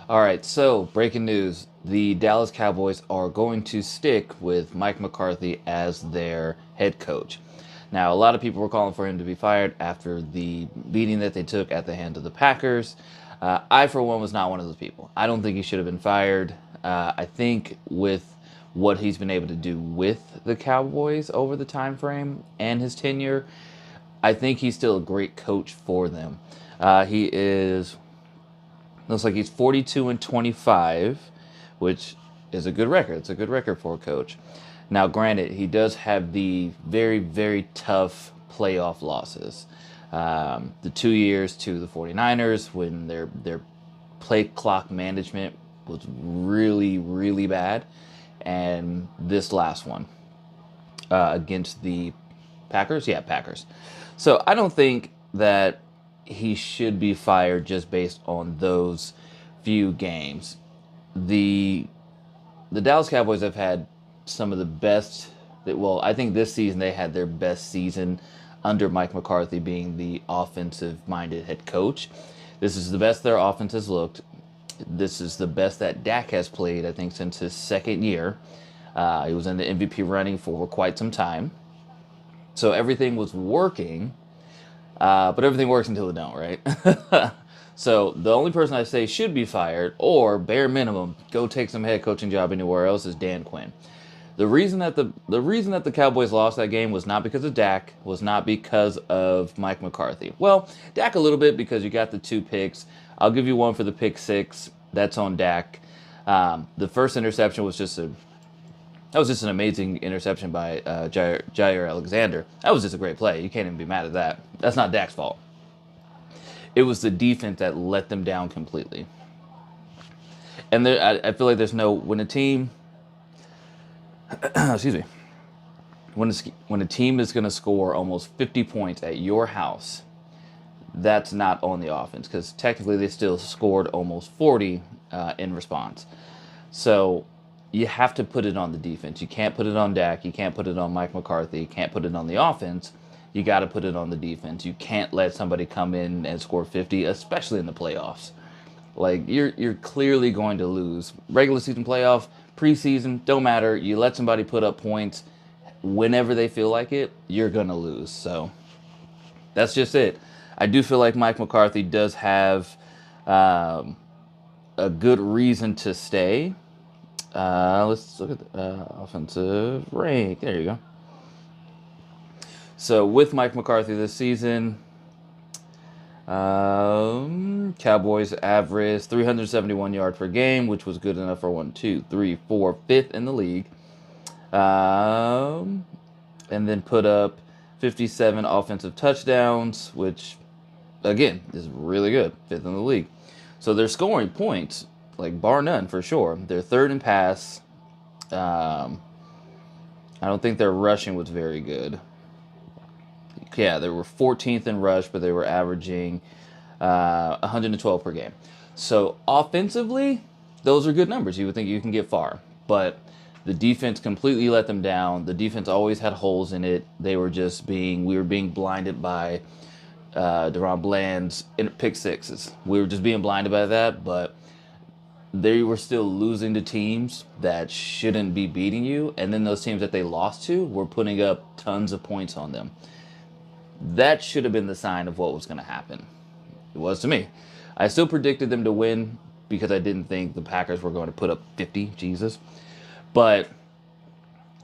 All right, so breaking news. The Dallas Cowboys are going to stick with Mike McCarthy as their head coach. Now, a lot of people were calling for him to be fired after the beating that they took at the hands of the Packers. I, for one, was not one of those people. I don't think he should have been fired. I think with what he's been able to do with the Cowboys over the time frame and his tenure, I think he's still a great coach for them. He is Looks like he's 42 and 25, which is a good record. It's a good record for a coach. Now, granted, he does have the very, very tough playoff losses. The 2 years to the 49ers when their play clock management was really, really bad. And this last one against the Packers? Yeah, Packers. So I don't think that he should be fired just based on those few games. The the Dallas Cowboys have had some of the best. Well, I think this season they had their best season under Mike McCarthy being the offensive-minded head coach. This is the best their offense has looked. This is the best that Dak has played, I think, since his second year. He was in the MVP running for quite some time. So everything was working, but everything works until it don't, right? So the only person I say should be fired, or bare minimum, go take some head coaching job anywhere else, is Dan Quinn. The reason that the Cowboys lost that game was not because of Dak, was not because of Mike McCarthy. Well, Dak a little bit because you got the two picks. I'll give you one for the pick six. That's on Dak. The first interception was just an amazing interception by Jair Alexander. That was just a great play. You can't even be mad at that. That's not Dak's fault. It was the defense that let them down completely. And I feel like there's no when a team, excuse me, when a team is going to score almost 50 points at your house, that's not on the offense because technically they still scored almost 40 in response. So you have to put it on the defense. You can't put it on Dak. You can't put it on Mike McCarthy. You can't put it on the offense. You got to put it on the defense. You can't let somebody come in and score 50, especially in the playoffs. Like you're clearly going to lose. Regular season playoff, preseason, don't matter. You let somebody put up points whenever they feel like it, you're going to lose. So that's just it. I do feel like Mike McCarthy does have a good reason to stay. Let's look at the offensive rank. There you go. So with Mike McCarthy this season, Cowboys averaged 371 yards per game, which was good enough for 5th in the league. And then put up 57 offensive touchdowns, which again is really good, 5th in the league. So they're scoring points, like bar none for sure. They're third in pass. I don't think their rushing was very good. Yeah, they were 14th in rush, but they were averaging 112 per game. So offensively, those are good numbers. You would think you can get far, but the defense completely let them down. The defense always had holes in it. We were being blinded by Deron Bland's pick sixes. We were just being blinded by that, but they were still losing to teams that shouldn't be beating you. And then those teams that they lost to were putting up tons of points on them. That should have been the sign of what was going to happen. It was to me. I still predicted them to win because I didn't think the Packers were going to put up 50. Jesus. But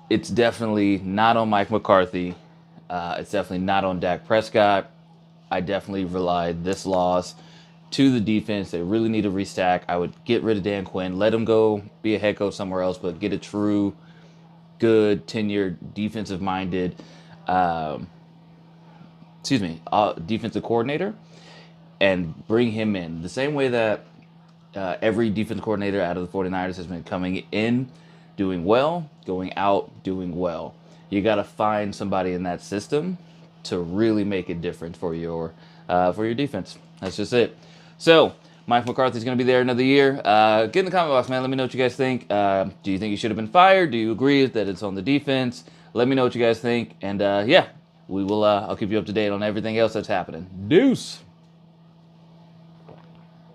it's definitely not on Mike McCarthy. It's definitely not on Dak Prescott. I definitely relied this loss to the defense. They really need to restack. I would get rid of Dan Quinn, let him go be a head coach somewhere else, but get a true, good, tenured, defensive-minded, defensive coordinator, and bring him in. The same way that every defense coordinator out of the 49ers has been coming in, doing well, going out, doing well. You got to find somebody in that system to really make a difference for your defense. That's just it. So, Mike McCarthy's going to be there another year. Get in the comment box, man. Let me know what you guys think. Do you think he should have been fired? Do you agree that it's on the defense? Let me know what you guys think. And, yeah, we will. I'll keep you up to date on everything else that's happening. Deuce!